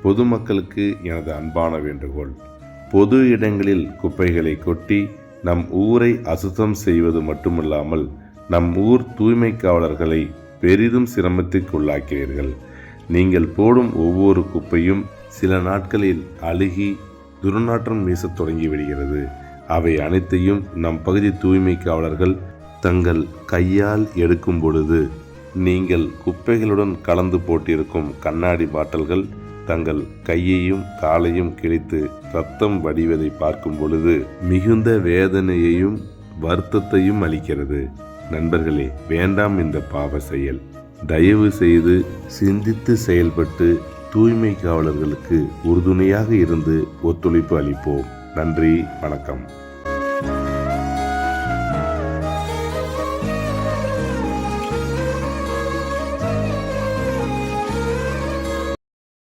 பொதுமக்களுக்கு எனது அன்பான வேண்டுகோள். பொது இடங்களில் குப்பைகளை கொட்டி நம் ஊரை அசுத்தம் செய்வது மட்டுமல்லாமல் நம் ஊர் தூய்மை காவலர்களை பெரிதும் சிரமத்திற்கு உள்ளாக்கிறீர்கள். நீங்கள் போடும் ஒவ்வொரு குப்பையும் சில நாட்களில் அழுகி துர்நாற்றம் வீசத் தொடங்கிவிடுகிறது. அவை அனைத்தையும் நம் பகுதி தூய்மை காவலர்கள் தங்கள் கையால் எடுக்கும் பொழுது நீங்கள் குப்பைகளுடன் கலந்து போட்டிருக்கும் கண்ணாடி பாட்டில்கள் தங்கள் கையையும் காலையும் கிழித்து ரத்தம் வடிவதை பார்க்கும் பொழுது மிகுந்த வேதனையையும் வருத்தத்தையும் அளிக்கிறது. நண்பர்களே, வேண்டாம் இந்த பாவ செயல். தயவு செய்து சிந்தித்து செயல்பட்டு தூய்மை காவலர்களுக்கு உறுதுணையாக இருந்து ஒத்துழைப்பு அளிப்போம். நன்றி, வணக்கம்.